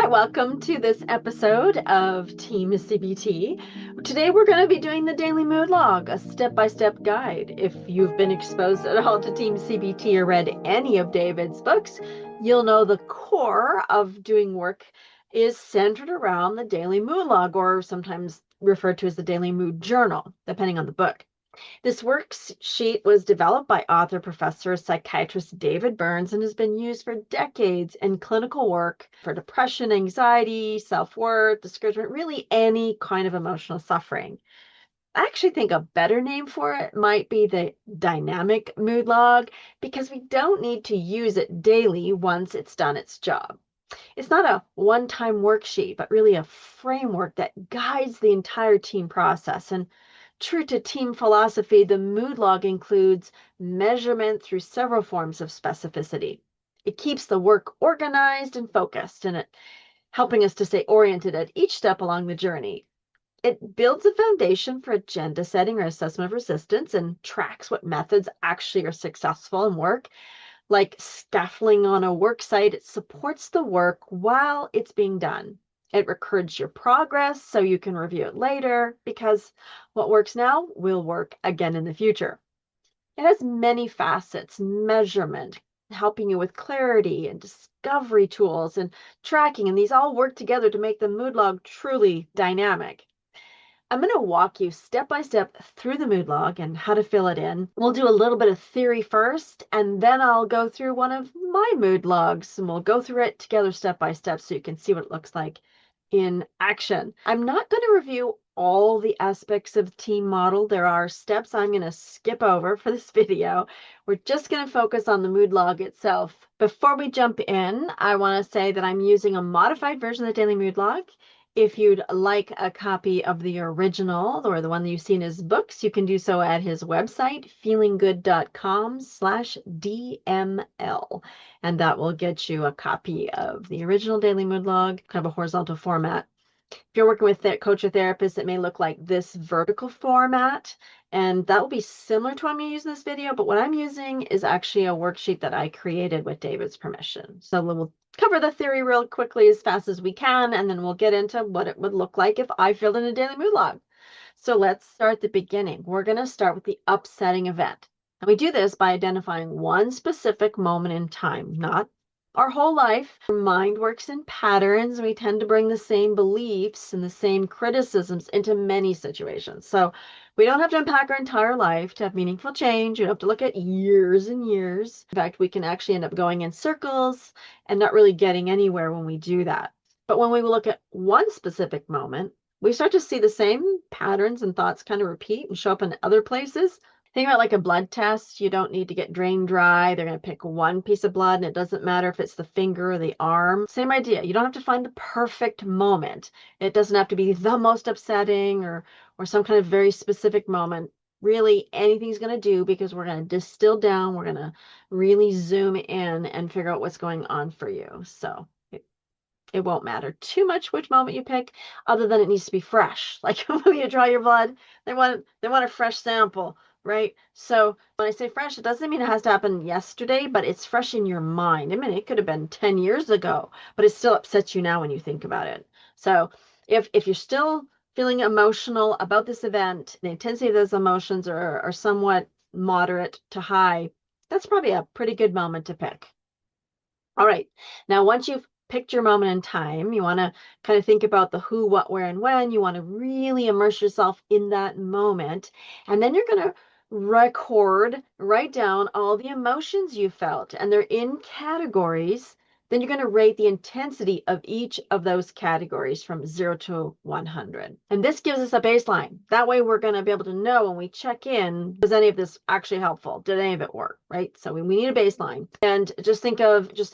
welcome to this episode of TEAM-CBT. Today we're going to be doing the daily mood log, a step-by-step guide. If you've been exposed at all to TEAM-CBT or read any of David's books, you'll know the core of doing work is centered around the daily mood log, or sometimes referred to as the daily mood journal, depending on the book. This worksheet was developed by author, professor, psychiatrist David Burns and has been used for decades in clinical work for depression, anxiety, self-worth, discouragement, really any kind of emotional suffering. I actually think a better name for it might be the dynamic mood log because we don't need to use it daily once it's done its job. It's not a one-time worksheet, but really a framework that guides the entire team process. And true to team philosophy, the mood log includes measurement through several forms of specificity. It keeps the work organized and focused, and it helping us to stay oriented at each step along the journey. It builds a foundation for agenda setting or assessment of resistance and tracks what methods actually are successful and work. Like scaffolding on a worksite, it supports the work while it's being done. It records your progress so you can review it later because what works now will work again in the future. It has many facets: measurement, helping you with clarity and discovery tools and tracking, and these all work together to make the mood log truly dynamic. I'm going to walk you step by step through the mood log and how to fill it in. We'll do a little bit of theory first, and then I'll go through one of my mood logs and we'll go through it together step by step so you can see what it looks like in action. I'm not going to review all the aspects of the team model. There are steps I'm going to skip over for this video. We're just going to focus on the mood log itself. Before we jump in, I want to say that I'm using a modified version of the daily mood log. If you'd like a copy of the original or the one that you've seen as books, you can do so at his website, feelinggood.com/DML. And that will get you a copy of the original daily mood log, kind of a horizontal format. If you're working with a coach or therapist, it may look like this vertical format, and that will be similar to what I'm going to use in this video, but what I'm using is actually a worksheet that I created with David's permission. So we'll cover the theory real quickly as fast as we can, and then we'll get into what it would look like if I filled in a daily mood log. So let's start at the beginning. We're going to start with the upsetting event. And we do this by identifying one specific moment in time, not our whole life. Our mind works in patterns. We tend to bring the same beliefs and the same criticisms into many situations. So we don't have to unpack our entire life to have meaningful change. You don't have to look at years and years. In fact, we can actually end up going in circles and not really getting anywhere when we do that. But when we look at one specific moment, we start to see the same patterns and thoughts kind of repeat and show up in other places. Think about like a blood test. You don't need to get drained dry. They're going to pick one piece of blood, and it doesn't matter if it's the finger or the arm. Same idea. You don't have to find the perfect moment. It doesn't have to be the most upsetting or some kind of very specific moment. Really, anything's going to do because we're going to distill down. We're going to really zoom in and figure out what's going on for you. So it won't matter too much which moment you pick, other than it needs to be fresh. Like when you draw your blood, they want a fresh sample. Right? So when I say fresh, it doesn't mean it has to happen yesterday, but it's fresh in your mind. I mean, it could have been 10 years ago, but it still upsets you now when you think about it. So if you're still feeling emotional about this event, the intensity of those emotions are somewhat moderate to high, that's probably a pretty good moment to pick. All right. Now, once you've picked your moment in time, you want to kind of think about the who, what, where, and when. You want to really immerse yourself in that moment. And then you're going to write down all the emotions you felt, and they're in categories. Then you're going to rate the intensity of each of those categories from 0 to 100. And this gives us a baseline. That way we're going to be able to know when we check in, was any of this actually helpful? Did any of it work? Right? So we need a baseline. And just think of this,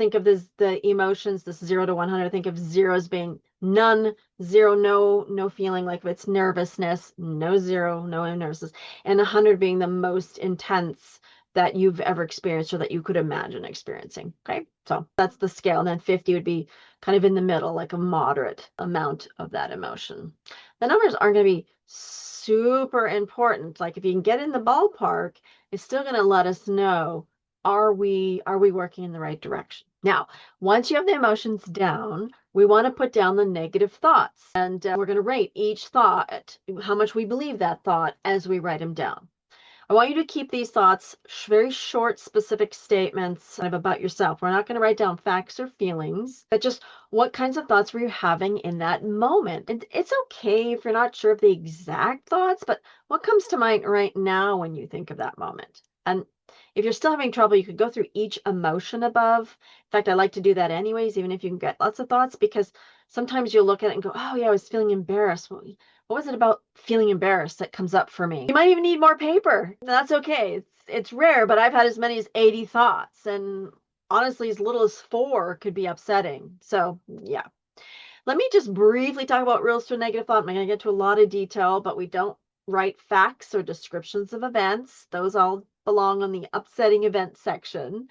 the emotions, this 0 to 100. Think of 0 as being none, 0, no feeling. Like if it's nervousness, no 0, no nervousness, and 100 being the most intense that you've ever experienced or that you could imagine experiencing. Okay, so that's the scale. And then 50 would be kind of in the middle, like a moderate amount of that emotion. The numbers aren't going to be super important. Like if you can get in the ballpark, it's still going to let us know, are we working in the right direction? Now, once you have the emotions down, we want to put down the negative thoughts. And we're going to rate each thought, how much we believe that thought as we write them down. I want you to keep these thoughts very short, specific statements kind of about yourself. We're not going to write down facts or feelings, but just what kinds of thoughts were you having in that moment? And it's okay if you're not sure of the exact thoughts, but what comes to mind right now when you think of that moment? And if you're still having trouble, you could go through each emotion above. In fact, I like to do that anyways, even if you can get lots of thoughts, because sometimes you'll look at it and go, oh, yeah, I was feeling embarrassed. Well, what was it about feeling embarrassed that comes up for me? You might even need more paper. That's okay. It's rare, but I've had as many as 80 thoughts, and honestly, as little as 4 could be upsetting. So, yeah. Let me just briefly talk about rules to a negative thought. I'm not going to get to a lot of detail, but we don't write facts or descriptions of events. Those all belong on the upsetting event section.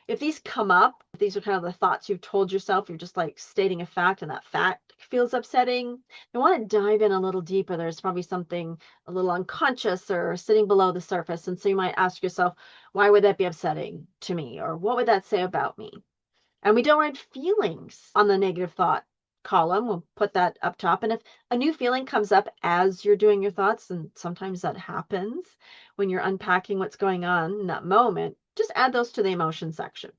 If these come up, if these are kind of the thoughts you've told yourself, you're just like stating a fact and that fact feels upsetting, you want to dive in a little deeper. There's probably something a little unconscious or sitting below the surface. And so you might ask yourself, why would that be upsetting to me? Or what would that say about me? And we don't write feelings on the negative thought column. We'll put that up top. And if a new feeling comes up as you're doing your thoughts, and sometimes that happens when you're unpacking what's going on in that moment, just add those to the emotion section.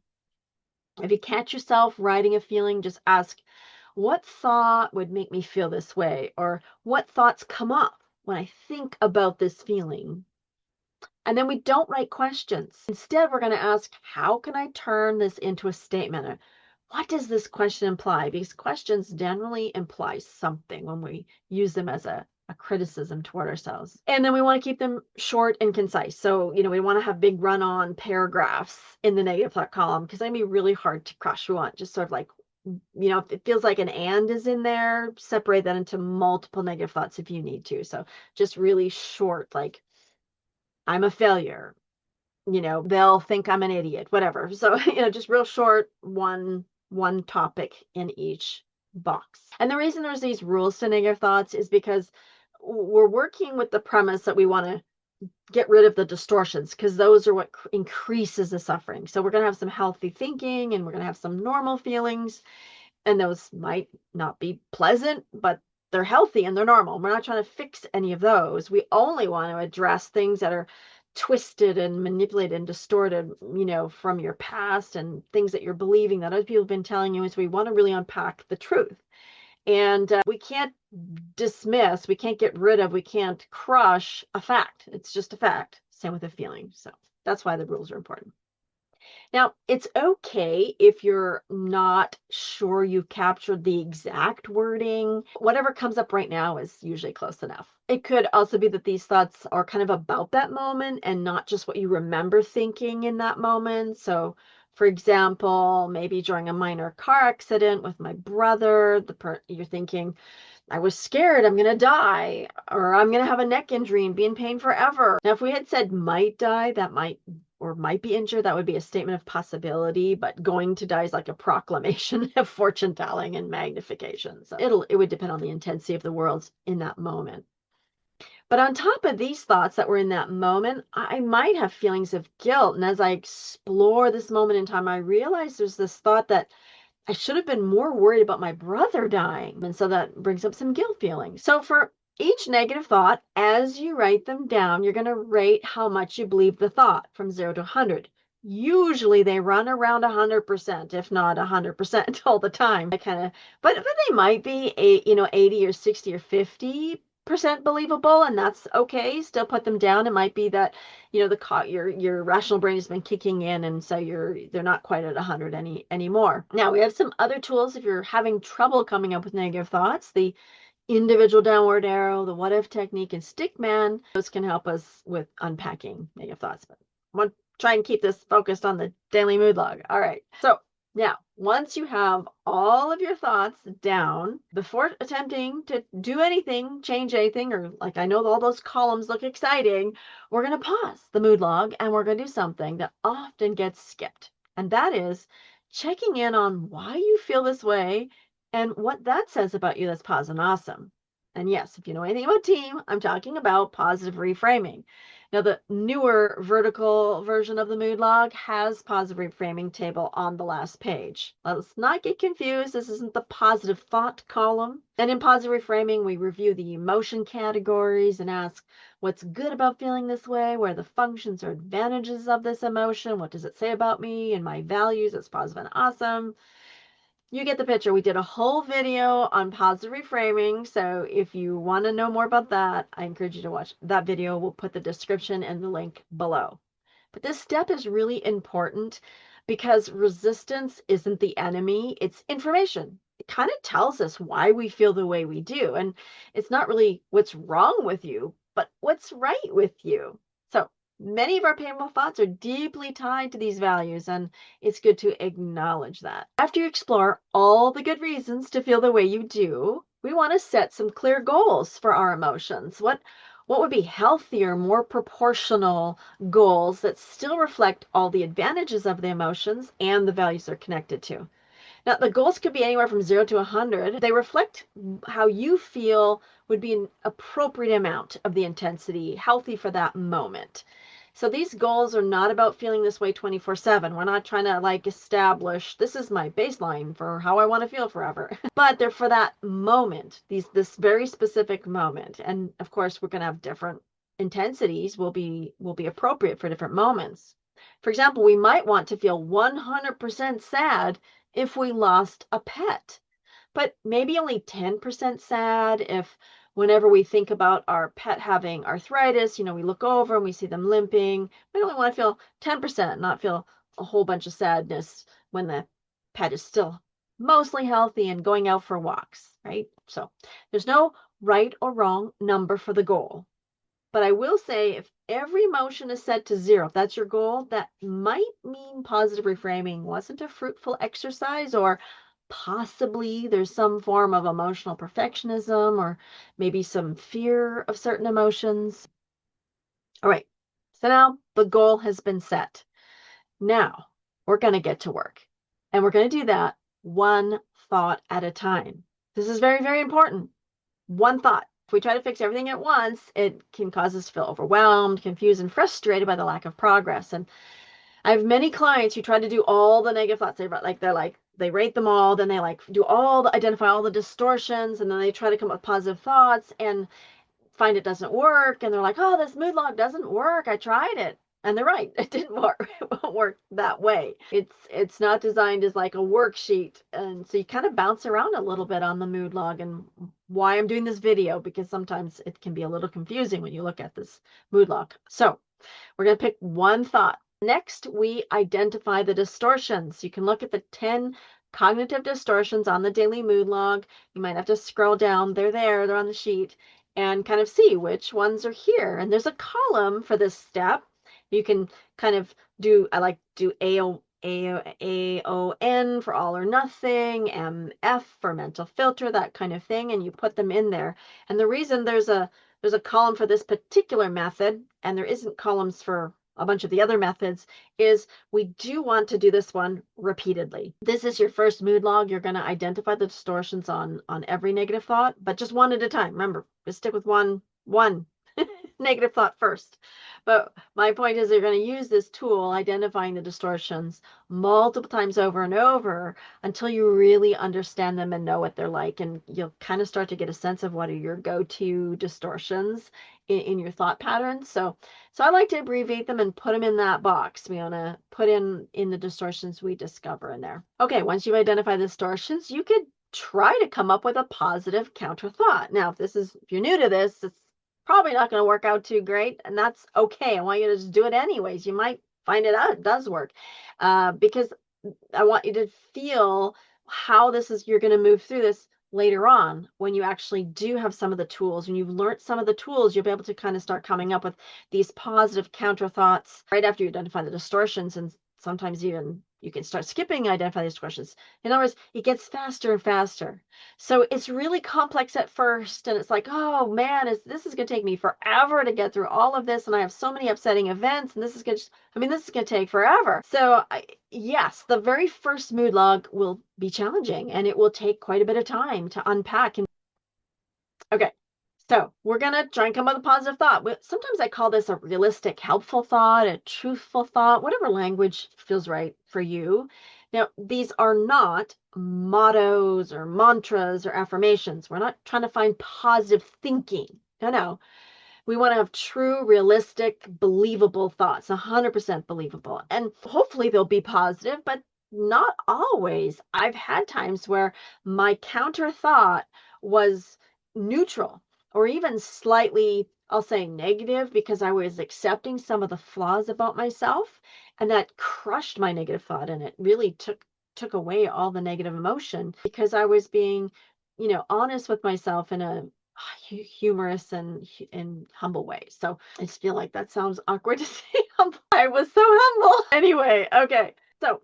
If you catch yourself writing a feeling, just ask, what thought would make me feel this way? Or what thoughts come up when I think about this feeling? And then we don't write questions. Instead, we're going to ask, how can I turn this into a statement? Or what does this question imply? Because questions generally imply something when we use them as a criticism toward ourselves. And then we want to keep them short and concise. So, we want to have big run-on paragraphs in the negative thought column because they can be really hard to crush. We want just sort of like, if it feels like an and is in there, separate that into multiple negative thoughts if you need to. So just really short, like, I'm a failure, they'll think I'm an idiot, whatever. So, just real short, one topic in each box. And the reason there's these rules to negative thoughts is because we're working with the premise that we want to get rid of the distortions because those are what increases the suffering. So we're going to have some healthy thinking and we're going to have some normal feelings, and those might not be pleasant, but they're healthy and they're normal. We're not trying to fix any of those. We only want to address things that are twisted and manipulated and distorted, from your past and things that you're believing that other people have been telling you. Is we want to really unpack the truth. And we can't dismiss, we can't get rid of, we can't crush a fact. It's just a fact. Same with a feeling. So that's why the rules are important. Now, it's okay if you're not sure you've captured the exact wording. Whatever comes up right now is usually close enough. It could also be that these thoughts are kind of about that moment and not just what you remember thinking in that moment. So, for example, maybe during a minor car accident with my brother, you're thinking, I was scared I'm going to die, or I'm going to have a neck injury and be in pain forever. Now, if we had said might die, that might be injured, that would be a statement of possibility, but going to die is like a proclamation of fortune telling and magnification. So it would depend on the intensity of the worlds in that moment. But on top of these thoughts that were in that moment, I might have feelings of guilt. And as I explore this moment in time, I realize there's this thought that I should have been more worried about my brother dying. And so that brings up some guilt feelings. So for each negative thought, as you write them down, you're going to rate how much you believe the thought from 0 to 100. Usually they run around 100%, if not 100% all the time. But they might be 80 or 60 or 50% believable, and that's okay. Still put them down. It might be that your rational brain has been kicking in, and so they're not quite at 100 anymore. Now we have some other tools if you're having trouble coming up with negative thoughts. The individual downward arrow, the what if technique, and stick man. Those can help us with unpacking negative thoughts. But I want to try and keep this focused on the daily mood log. All right. So now, once you have all of your thoughts down, before attempting to do anything, change anything, or like I know all those columns look exciting, we're going to pause the mood log and we're going to do something that often gets skipped. And that is checking in on why you feel this way and what that says about you that's positive and awesome. And yes, if you know anything about TEAM, I'm talking about positive reframing. Now, the newer vertical version of the mood log has positive reframing table on the last page. Let's not get confused. This isn't the positive thought column. And in positive reframing, we review the emotion categories and ask what's good about feeling this way, what are the functions or advantages of this emotion, what does it say about me and my values that's positive and awesome. You get the picture. We did a whole video on positive reframing. So if you want to know more about that, I encourage you to watch that video. We'll put the description and the link below. But this step is really important because resistance isn't the enemy, it's information. It kind of tells us why we feel the way we do. And it's not really what's wrong with you, but what's right with you. So many of our painful thoughts are deeply tied to these values, and it's good to acknowledge that. After you explore all the good reasons to feel the way you do, we want to set some clear goals for our emotions. What would be healthier, more proportional goals that still reflect all the advantages of the emotions and the values they're connected to? Now, the goals could be anywhere from 0 to 100. They reflect how you feel would be an appropriate amount of the intensity, healthy for that moment. So these goals are not about feeling this way 24/7. We're not trying to like establish this is my baseline for how I want to feel forever. But they're for that moment, this very specific moment. And of course, we're going to have different intensities will be appropriate for different moments. For example, we might want to feel 100% sad if we lost a pet, but maybe only 10% sad if whenever we think about our pet having arthritis, we look over and we see them limping. We only want to feel 10%, not feel a whole bunch of sadness when the pet is still mostly healthy and going out for walks, right? So there's no right or wrong number for the goal. But I will say if every emotion is set to 0, if that's your goal, that might mean positive reframing wasn't a fruitful exercise, or possibly there's some form of emotional perfectionism or maybe some fear of certain emotions. All right, so now the goal has been set. Now we're going to get to work, and we're going to do that one thought at a time. This is very, very important. One thought. If we try to fix everything at once, it can cause us to feel overwhelmed, confused, and frustrated by the lack of progress. And I have many clients who try to do all the negative thoughts. They rate them all, then they identify all the distortions, and then they try to come up with positive thoughts and find it doesn't work. And they're like, oh, this mood log doesn't work. I tried it. And they're right. It didn't work. It won't work that way. It's not designed as like a worksheet. And so you kind of bounce around a little bit on the mood log, and why I'm doing this video, because sometimes it can be a little confusing when you look at this mood log. So we're going to pick one thought. Next, we identify the distortions. You can look at the 10 cognitive distortions on the daily mood log. You might have to scroll down. They're on the sheet, and kind of see which ones are here. And there's a column for this step. You can kind of I like to do AON for all or nothing, MF for mental filter, that kind of thing, and you put them in there. And the reason there's a column for this particular method, and there isn't columns for a bunch of the other methods, is we do want to do this one repeatedly. This is your first mood log. You're going to identify the distortions on every negative thought, but just one at a time. Remember, just stick with one negative thought first. But my point is, you're going to use this tool, identifying the distortions, multiple times over and over until you really understand them and know what they're like. And you'll kind of start to get a sense of what are your go-to distortions in your thought patterns. So I like to abbreviate them and put them in that box. We want to put in the distortions we discover in there. Okay, once you've identified the distortions, you could try to come up with a positive counter thought. Now, if you're new to this, it's probably not going to work out too great, and that's okay. I want you to just do it anyways. You might find it out it does work, because I want you to feel how you're going to move through this later on when you actually do have some of the tools. When you've learned some of the tools, you'll be able to kind of start coming up with these positive counter thoughts right after you identify the distortions, and sometimes even you can start skipping identify these questions. In other words, it gets faster and faster. So it's really complex at first, and it's like, oh man, this is going to take me forever to get through all of this, and I have so many upsetting events, and this is going to take forever. So yes, the very first mood log will be challenging, and it will take quite a bit of time to unpack. Okay, So we're going to try and come up with a positive thought. Sometimes I call this a realistic, helpful thought, a truthful thought, whatever language feels right for you. Now, these are not mottos or mantras or affirmations. We're not trying to find positive thinking. No, no. We want to have true, realistic, believable thoughts, 100% believable. And hopefully they'll be positive, but not always. I've had times where my counter thought was neutral or even slightly, I'll say negative, because I was accepting some of the flaws about myself, and that crushed my negative thought, and it really took away all the negative emotion because I was being, honest with myself in a humorous and humble way. So I just feel like that sounds awkward to say humble. I was so humble. Anyway, okay. So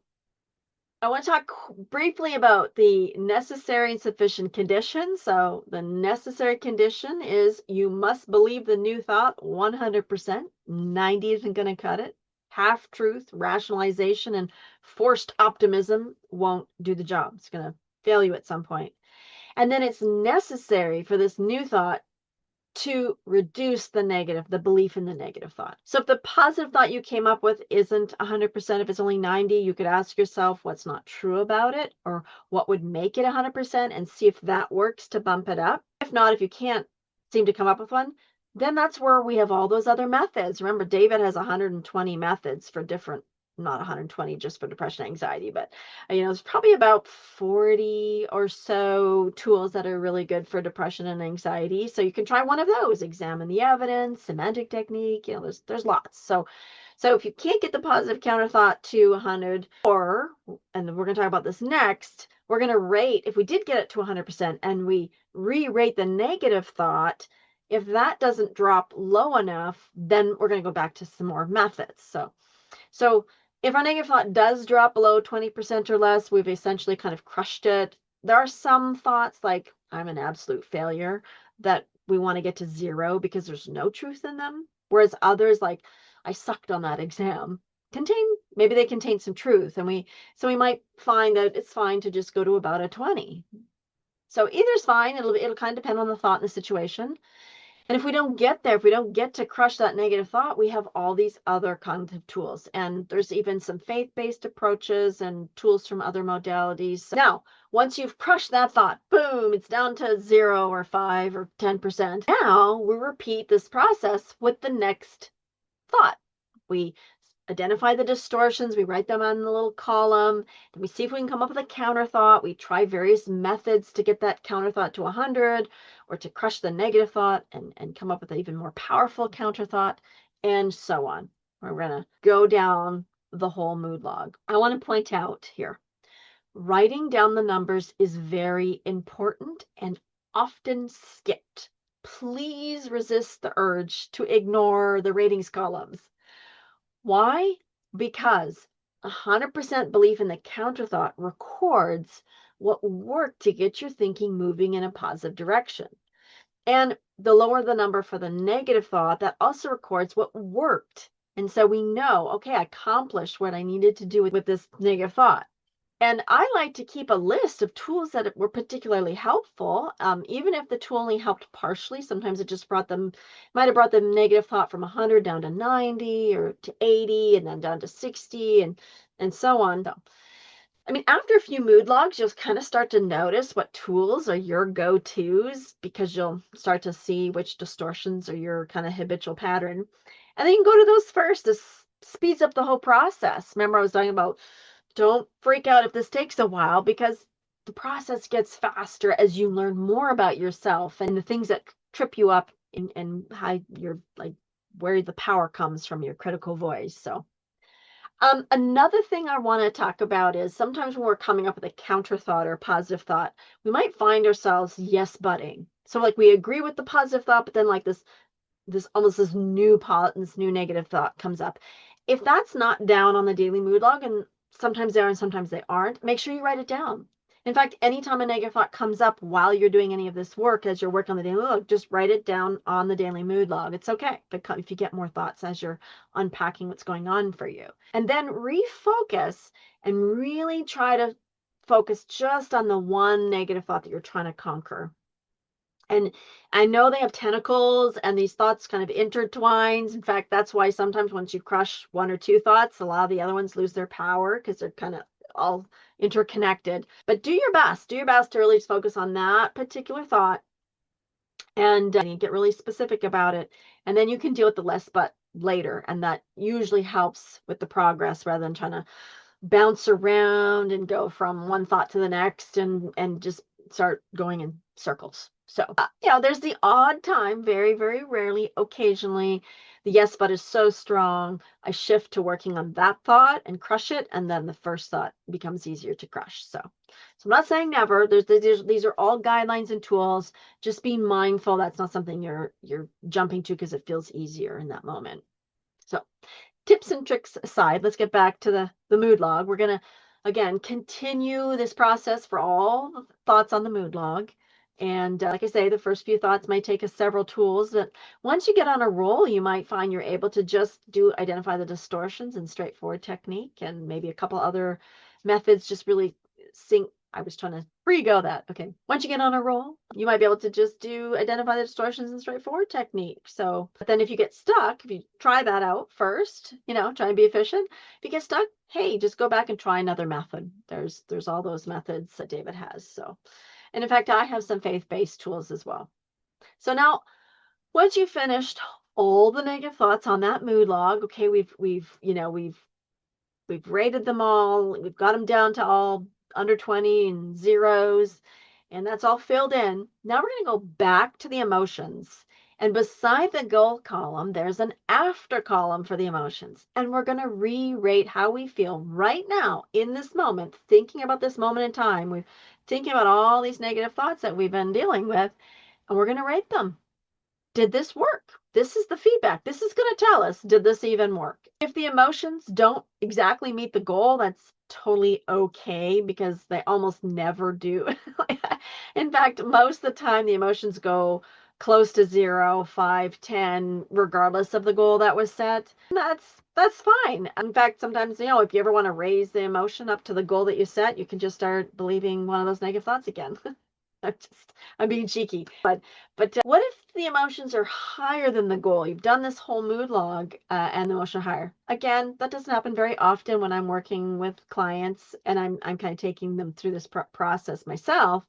I want to talk briefly about the necessary and sufficient condition. So the necessary condition is you must believe the new thought 100%. 90 isn't going to cut it. Half truth, rationalization, and forced optimism won't do the job. It's going to fail you at some point. And then it's necessary for this new thought to reduce the negative, the belief in the negative thought. So if the positive thought you came up with isn't 100%, if it's only 90, you could ask yourself what's not true about it or what would make it 100% and see if that works to bump it up. If not, if you can't seem to come up with one, then that's where we have all those other methods. Remember, David has 120 methods for different, not 120 just for depression, anxiety, but there's probably about 40 or so tools that are really good for depression and anxiety. So you can try one of those, examine the evidence, semantic technique, there's lots. So if you can't get the positive counter thought to 100, and we're going to talk about this next, we're going to rate, if we did get it to 100% and we re-rate the negative thought, if that doesn't drop low enough, then we're going to go back to some more methods. So if our negative thought does drop below 20% or less, we've essentially kind of crushed it. There are some thoughts like I'm an absolute failure that we want to get to 0 because there's no truth in them. Whereas others like I sucked on that exam maybe they contain some truth, and we might find that it's fine to just go to about a 20. So either's fine. It'll kind of depend on the thought and the situation. And if we don't get there, if we don't get to crush that negative thought, we have all these other cognitive tools. And there's even some faith-based approaches and tools from other modalities. So now, once you've crushed that thought, boom, it's down to 0 or 5 or 10%. Now we repeat this process with the next thought. We identify the distortions, we write them on the little column, then we see if we can come up with a counter thought. We try various methods to get that counter thought to 100 or to crush the negative thought and come up with an even more powerful counter thought, and so on. We're going to go down the whole mood log. I want to point out here, writing down the numbers is very important and often skipped. Please resist the urge to ignore the ratings columns. Why? Because 100% belief in the counter thought records what worked to get your thinking moving in a positive direction. And the lower the number for the negative thought, that also records what worked. And so we know, okay, I accomplished what I needed to do with this negative thought. And I like to keep a list of tools that were particularly helpful, even if the tool only helped partially. Sometimes it just might have brought the negative thought from 100 down to 90 or to 80 and then down to 60 and so on. So, after a few mood logs, you'll kind of start to notice what tools are your go-tos because you'll start to see which distortions are your kind of habitual pattern. And then you can go to those first. This speeds up the whole process. Remember, I was talking about don't freak out if this takes a while because the process gets faster as you learn more about yourself and the things that trip you up and how you're like where the power comes from your critical voice. So another thing I want to talk about is sometimes when we're coming up with a counter thought or a positive thought, we might find ourselves yes butting. So like we agree with the positive thought, but then like this new negative thought comes up. If that's not down on the daily mood log, and sometimes they are and sometimes they aren't, make sure you write it down. In fact, anytime a negative thought comes up while you're doing any of this work, as you're working on the daily log, just write it down on the daily mood log. It's okay if you get more thoughts as you're unpacking what's going on for you. And then refocus and really try to focus just on the one negative thought that you're trying to conquer. And I know they have tentacles and these thoughts kind of intertwines. In fact, that's why sometimes once you crush one or two thoughts, a lot of the other ones lose their power because they're kind of all interconnected. But do your best. Do your best to really just focus on that particular thought and get really specific about it. And then you can deal with the less but later. And that usually helps with the progress rather than trying to bounce around and go from one thought to the next and just start going in circles. So, there's the odd time, very, very rarely, occasionally, the yes, but is so strong, I shift to working on that thought and crush it, and then the first thought becomes easier to crush. So I'm not saying never. These are all guidelines and tools. Just be mindful that's not something you're jumping to because it feels easier in that moment. So tips and tricks aside, let's get back to the mood log. We're going to, again, continue this process for all the thoughts on the mood log. And like I say, the first few thoughts might take us several tools. But once you get on a roll, you might find you're able to just identify the distortions in straightforward technique and maybe a couple other methods just really sync. I was trying to pre-go that. Okay. Once you get on a roll, you might be able to just identify the distortions in straightforward technique. So, but then if you get stuck, if you try that out first, try and be efficient. If you get stuck, hey, just go back and try another method. There's all those methods that David has. So, and in fact, I have some faith-based tools as well. So now, once you've finished all the negative thoughts on that mood log, okay, we've rated them all. We've got them down to all under 20 and zeros, and that's all filled in. Now we're going to go back to the emotions. And beside the goal column, there's an after column for the emotions. And we're going to re-rate how we feel right now in this moment, thinking about this moment in time. We're thinking about all these negative thoughts that we've been dealing with, and we're going to rate them. Did this work? This is the feedback. This is going to tell us, did this even work? If the emotions don't exactly meet the goal, that's totally okay because they almost never do. In fact, most of the time the emotions go close to 0, 5, 10, regardless of the goal that was set. That's fine. In fact, sometimes, if you ever want to raise the emotion up to the goal that you set, you can just start believing one of those negative thoughts again. I'm being cheeky, but what if the emotions are higher than the goal? You've done this whole mood log and the emotion higher. Again, that doesn't happen very often when I'm working with clients and I'm kind of taking them through this process myself.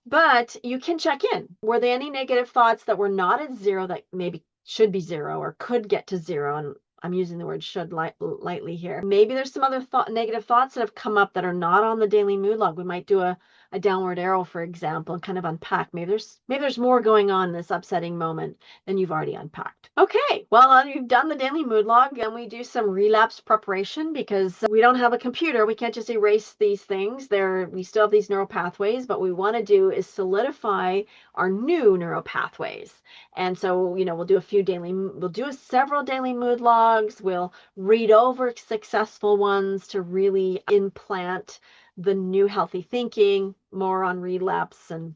But you can check in. Were there any negative thoughts that were not at 0 that maybe should be 0 or could get to 0? And I'm using the word should lightly here. Maybe there's some other negative thoughts that have come up that are not on the daily mood log. We might do a downward arrow, for example, and kind of unpack. Maybe there's more going on in this upsetting moment than you've already unpacked. Okay, well, you've done the daily mood log, and we do some relapse preparation because we don't have a computer. We can't just erase these things. We still have these neural pathways, but what we want to do is solidify our new neural pathways. And so, we'll do several daily mood logs. We'll read over successful ones to really implant the new healthy thinking, more on relapse and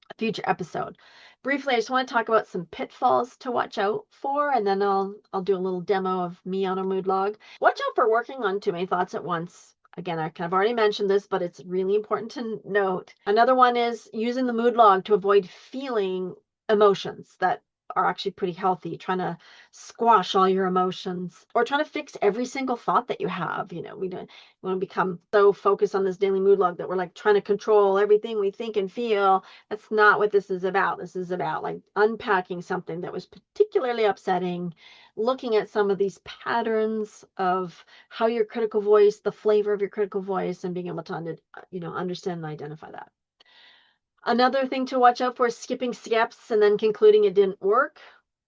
a future episode. Briefly, I just want to talk about some pitfalls to watch out for, and then I'll do a little demo of me on a mood log. Watch out for working on too many thoughts at once. Again, I kind of already mentioned this, but it's really important to note. Another one is using the mood log to avoid feeling emotions that are actually pretty healthy, trying to squash all your emotions or trying to fix every single thought that you have. We don't want to become so focused on this daily mood log that we're like trying to control everything we think and feel. That's not what this is about. This is about like unpacking something that was particularly upsetting, looking at some of these patterns of how your critical voice, the flavor of your critical voice, and being able to understand and identify that. Another thing to watch out for is skipping steps and then concluding it didn't work.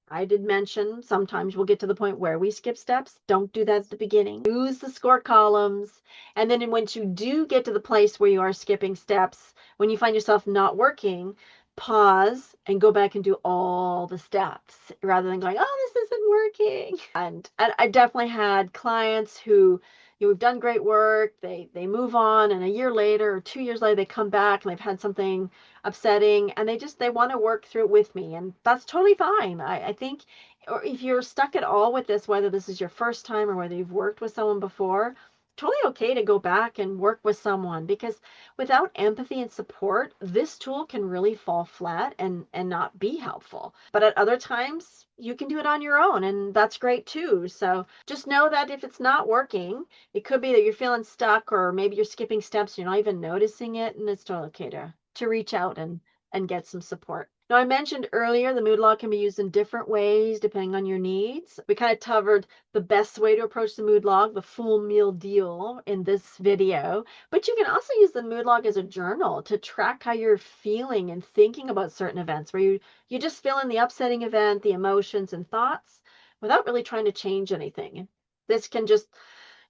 I did mention sometimes we'll get to the point where we skip steps. Don't do that at the beginning. Use the score columns. And then once you do get to the place where you are skipping steps, when you find yourself not working, pause and go back and do all the steps rather than going, oh, this isn't working. And I definitely had clients who we've done great work, they move on, and a year later or 2 years later they come back and they've had something upsetting and they want to work through it with me, and that's totally fine. I think, or if you're stuck at all with this, whether this is your first time or whether you've worked with someone before, totally okay to go back and work with someone, because without empathy and support, this tool can really fall flat and not be helpful. But at other times, you can do it on your own, and that's great too. So just know that if it's not working, it could be that you're feeling stuck, or maybe you're skipping steps, you're not even noticing it, and it's totally okay to reach out and get some support. Now, I mentioned earlier the mood log can be used in different ways depending on your needs. We kind of covered the best way to approach the mood log, the full meal deal, in this video. But you can also use the mood log as a journal to track how you're feeling and thinking about certain events, where you just fill in the upsetting event, the emotions and thoughts, without really trying to change anything. This can just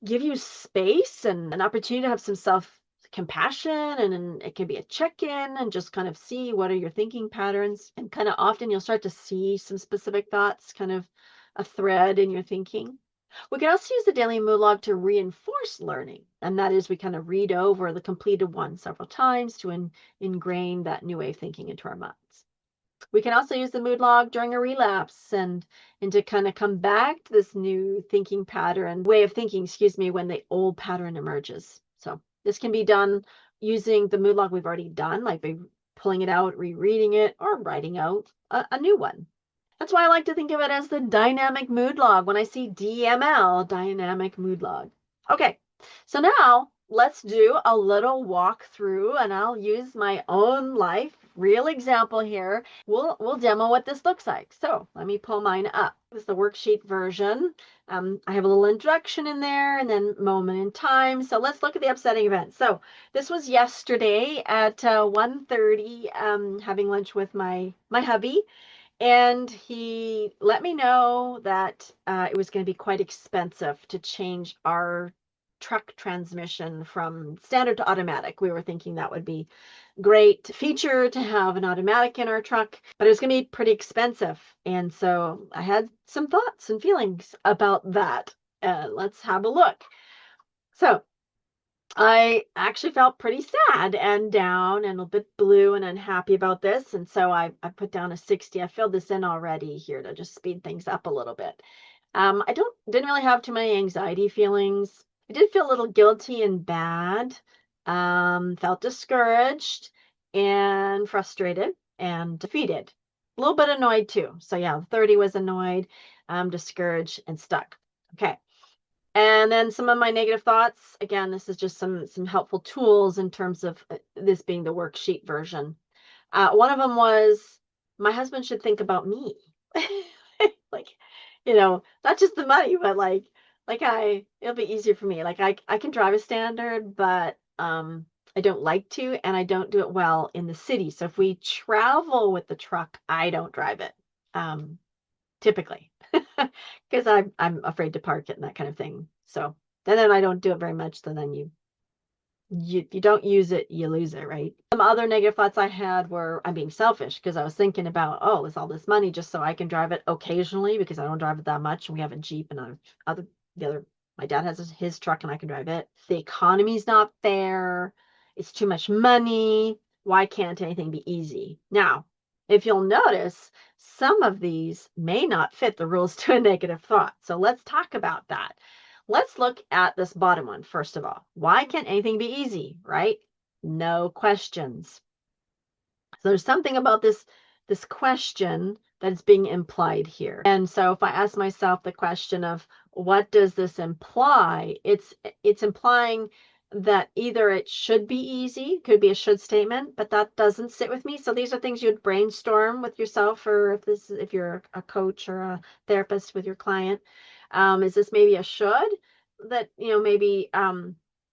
give you space and an opportunity to have some self compassion, and it can be a check-in and just kind of see what are your thinking patterns, and kind of often you'll start to see some specific thoughts, kind of a thread in your thinking. We can also use the daily mood log to reinforce learning, and that is we kind of read over the completed one several times to ingrain that new way of thinking into our minds. We can also use the mood log during a relapse and to kind of come back to this new thinking pattern, way of thinking, excuse me, when the old pattern emerges. So this can be done using the mood log we've already done, like by pulling it out, rereading it, or writing out a new one. That's why I like to think of it as the dynamic mood log when I see DML, dynamic mood log. Okay, so now let's do a little walkthrough, and I'll use my own life, real example here. We'll demo what this looks like. So let me pull mine up. This is the worksheet version. I have a little introduction in there and then moment in time. So let's look at the upsetting event. So this was yesterday at 1:30, having lunch with my hubby. And he let me know that it was going to be quite expensive to change our truck transmission from standard to automatic. We were thinking that would be great feature to have an automatic in our truck, but it was going to be pretty expensive. And so I had some thoughts and feelings about that. Let's have a look. So I actually felt pretty sad and down and a bit blue and unhappy about this. And so I put down a 60. I filled this in already here to just speed things up a little bit. I didn't really have too many anxiety feelings. I did feel a little guilty and bad. Felt discouraged and frustrated and defeated. A little bit annoyed too. So yeah, 30 was annoyed, discouraged, and stuck. Okay. And then some of my negative thoughts, again, this is just some helpful tools in terms of this being the worksheet version. One of them was, my husband should think about me. Like, not just the money, but it'll be easier for me. Like I can drive a standard, but I don't like to, and I don't do it well in the city. So if we travel with the truck, I don't drive it. Typically, because I'm afraid to park it and that kind of thing. So then I don't do it very much. So then you don't use it, you lose it, right? Some other negative thoughts I had were I'm being selfish, because I was thinking about, oh, it's all this money just so I can drive it occasionally, because I don't drive it that much, and we have a Jeep, and my dad has his truck and I can drive it. The economy's not fair. It's too much money. Why can't anything be easy? Now, if you'll notice, some of these may not fit the rules to a negative thought. So let's talk about that. Let's look at this bottom one first of all. Why can't anything be easy, right? No questions. So there's something about this question that's being implied here. And so if I ask myself the question of what does this imply, it's implying that either it should be easy, could be a should statement, but that doesn't sit with me. So these are things you'd brainstorm with yourself, or if you're a coach or a therapist with your client. Is this maybe a should, that maybe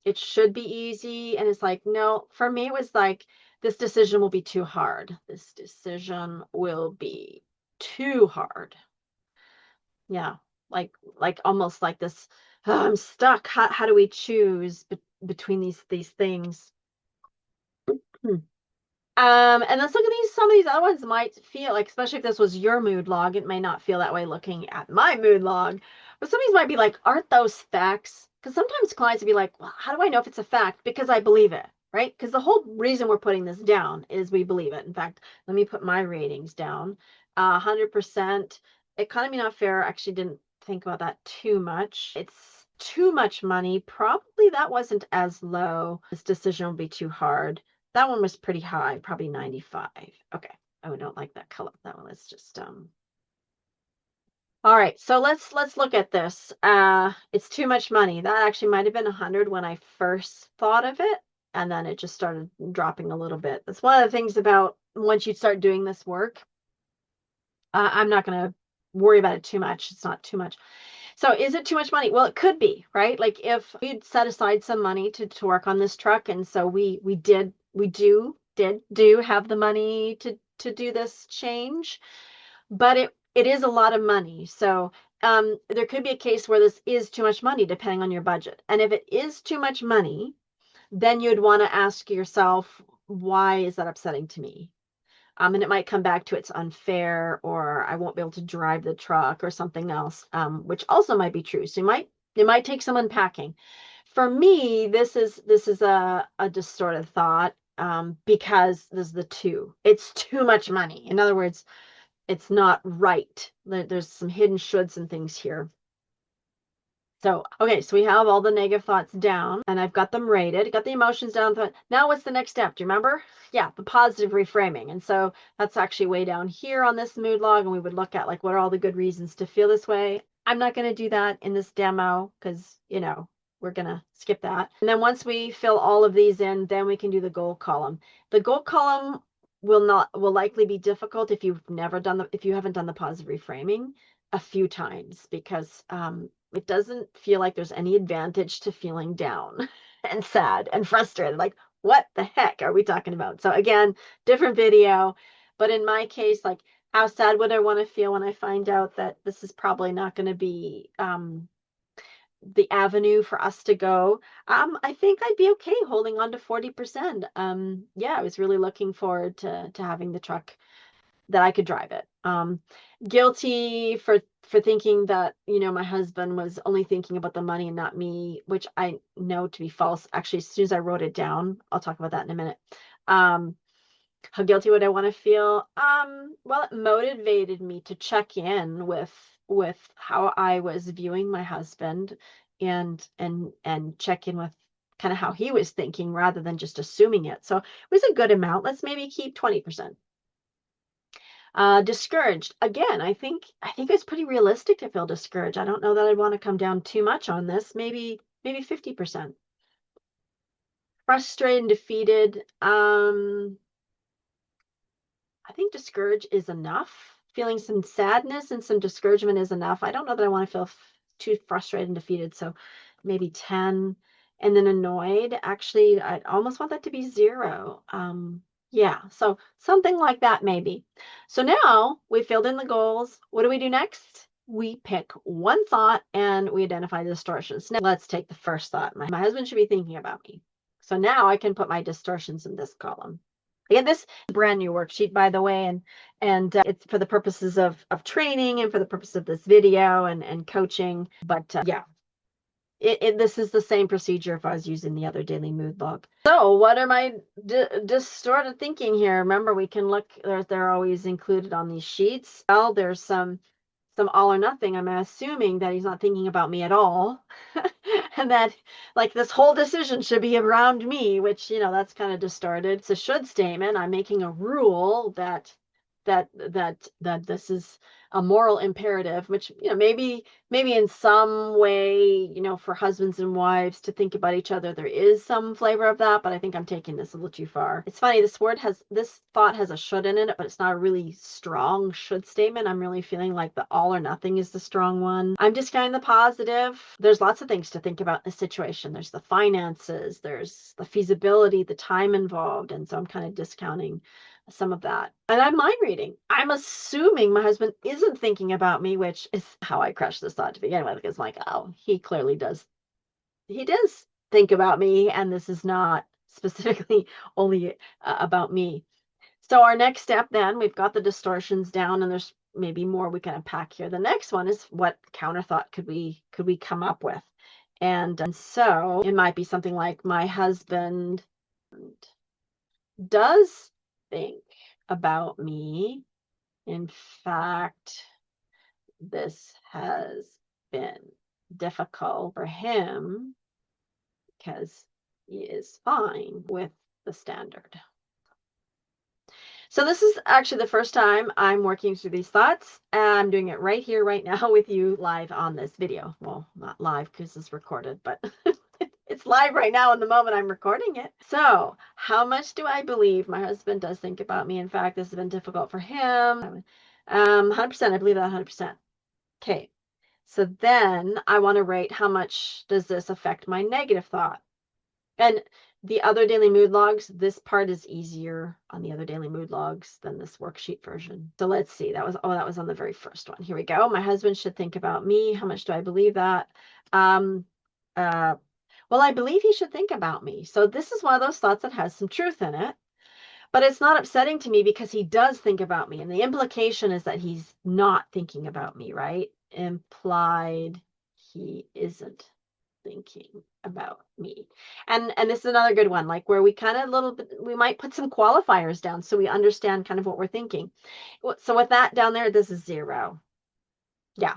it should be easy, and it's like, no, for me it was like, this decision will be too hard. This decision will be too hard. Yeah, like almost like this, oh, I'm stuck. How do we choose between these things? And let's look at these. Some of these other ones might feel like, especially if this was your mood log, it may not feel that way looking at my mood log. But some of these might be like, aren't those facts? Because sometimes clients would be like, well, how do I know if it's a fact? Because I believe it, right? Because the whole reason we're putting this down is we believe it. In fact, let me put my ratings down. 100%. Economy not fair. Actually didn't think about that too much. It's too much money, probably that wasn't as low. This decision will be too hard. That one was pretty high, probably 95. Okay. Oh, I don't like that color. That one. Let's just all right, so let's look at this. It's too much money. That actually might have been 100 when I first thought of it, and then it just started dropping a little bit. That's one of the things about once you start doing this work. I'm not going to worry about it too much. It's not too much. So is it too much money? Well, it could be, right? Like if we'd set aside some money to work on this truck, and so we do have the money to do this change, but it is a lot of money. So there could be a case where this is too much money depending on your budget. And if it is too much money, then you'd want to ask yourself, why is that upsetting to me? And it might come back to it's unfair, or I won't be able to drive the truck, or something else, which also might be true. So it might take some unpacking. For me, this is a distorted thought, because there's the two. It's too much money. In other words, it's not right. There's some hidden shoulds and things here. So, okay, so we have all the negative thoughts down, and I've got them rated, got the emotions down. Now what's the next step? Do you remember? Yeah, the positive reframing. And so that's actually way down here on this mood log, and we would look at like, what are all the good reasons to feel this way? I'm not going to do that in this demo because, we're going to skip that. And then once we fill all of these in, then we can do the goal column. The goal column will likely be difficult if you haven't done the positive reframing a few times, because it doesn't feel like there's any advantage to feeling down and sad and frustrated. Like, what the heck are we talking about? So again, different video. But in my case, like, how sad would I want to feel when I find out that this is probably not going to be the avenue for us to go? I think I'd be okay holding on to 40%. Yeah, I was really looking forward to having the truck, that I could drive it. Guilty for thinking that, my husband was only thinking about the money and not me, which I know to be false. Actually, as soon as I wrote it down, I'll talk about that in a minute. How guilty would I want to feel? Well, it motivated me to check in with how I was viewing my husband, and check in with kind of how he was thinking rather than just assuming it. So it was a good amount. Let's maybe keep 20%. Discouraged. Again, I think it's pretty realistic to feel discouraged. I don't know that I'd want to come down too much on this. Maybe 50%. Frustrated and defeated. I think discouraged is enough. Feeling some sadness and some discouragement is enough. I don't know that I want to feel too frustrated and defeated. So maybe 10. And then annoyed. Actually, I'd almost want that to be 0. Yeah, so something like that maybe. So now we filled in the goals. What do we do next? We pick one thought and we identify the distortions. Now let's take the first thought. My husband should be thinking about me. So now I can put my distortions in this column. Again, this is a brand new worksheet, by the way, and it's for the purposes of training and for the purpose of this video and coaching. But yeah, this is the same procedure if I was using the other daily mood log. So what are my distorted thinking here? Remember, we can look, they're always included on these sheets. Well, there's some all or nothing. I'm assuming that he's not thinking about me at all. And that like this whole decision should be around me, which, that's kind of distorted. It's a should statement. I'm making a rule that this is a moral imperative, which, maybe in some way, for husbands and wives to think about each other, there is some flavor of that, but I think I'm taking this a little too far. It's funny, this thought has a should in it, but it's not a really strong should statement. I'm really feeling like the all or nothing is the strong one. I'm discounting the positive. There's lots of things to think about in this situation. There's the finances, there's the feasibility, the time involved, and so I'm kind of discounting some of that. And I'm mind reading. I'm assuming my husband isn't thinking about me, which is how I crushed this thought to begin with. Because like, oh, he clearly does. He does think about me, and this is not specifically only about me. So our next step, then, we've got the distortions down, and there's maybe more we can unpack here. The next one is, what counter thought could we come up with? And so it might be something like, my husband does think about me. In fact, this has been difficult for him because he is fine with the standard. So this is actually the first time I'm working through these thoughts, and I'm doing it right here, right now with you live on this video. Well, not live because it's recorded, but it's live right now in the moment I'm recording it. So how much do I believe my husband does think about me? In fact, this has been difficult for him. 100%, I believe that 100%. Okay, so then I want to rate how much does this affect my negative thought? And the other daily mood logs, this part is easier on the other daily mood logs than this worksheet version. So let's see, that was on the very first one. Here we go. My husband should think about me. How much do I believe that? Well, I believe he should think about me. So this is one of those thoughts that has some truth in it, but it's not upsetting to me because he does think about me. And the implication is that he's not thinking about me, right? Implied he isn't thinking about me. And this is another good one, like where we kind of we might put some qualifiers down so we understand kind of what we're thinking. So with that down there, this is 0. Yeah,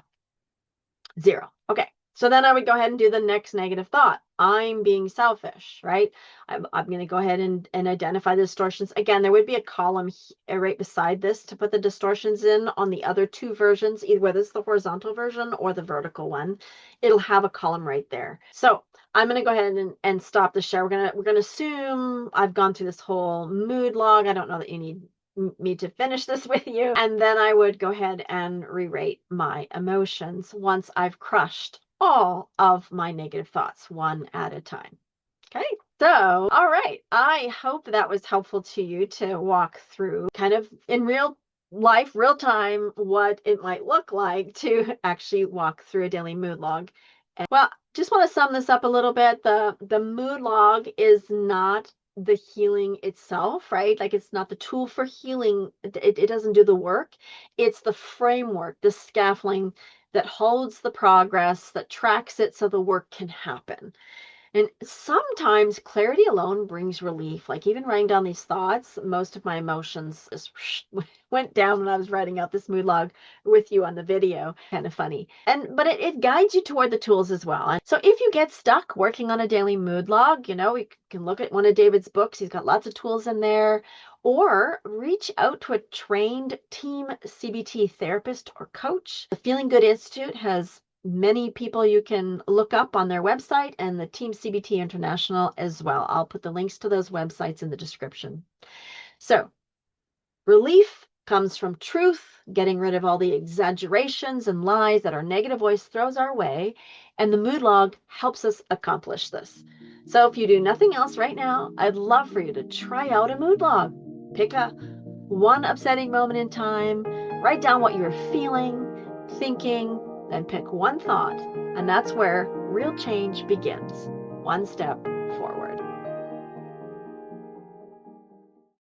0. Okay. So then I would go ahead and do the next negative thought. I'm being selfish, right? I'm going to go ahead and identify the distortions. Again, there would be a column right beside this to put the distortions in on the other two versions, either whether it's the horizontal version or the vertical one. It'll have a column right there. So I'm going to go ahead and stop the share. We're going to assume I've gone through this whole mood log. I don't know that you need me to finish this with you. And then I would go ahead and re-rate my emotions once I've crushed all of my negative thoughts one at a time. Okay, so, all right. I hope that was helpful to you to walk through kind of in real life, real time, what it might look like to actually walk through a daily mood log. And, well, just want to sum this up a little bit. The mood log is not the healing itself, right? Like it's not the tool for healing. It doesn't do the work. It's the framework, the scaffolding that holds the progress, that tracks it so the work can happen. And sometimes clarity alone brings relief. Like even writing down these thoughts, most of my emotions just went down when I was writing out this mood log with you on the video. Kind of funny. But it guides you toward the tools as well. And so if you get stuck working on a daily mood log, we can look at one of David's books. He's got lots of tools in there. Or reach out to a trained TEAM-CBT therapist or coach. The Feeling Good Institute has many people you can look up on their website, and the TEAM-CBT International as well. I'll put the links to those websites in the description. So relief comes from truth, getting rid of all the exaggerations and lies that our negative voice throws our way, and the mood log helps us accomplish this. So if you do nothing else right now, I'd love for you to try out a mood log. Pick one upsetting moment in time, write down what you're feeling, thinking, then pick one thought, and that's where real change begins, one step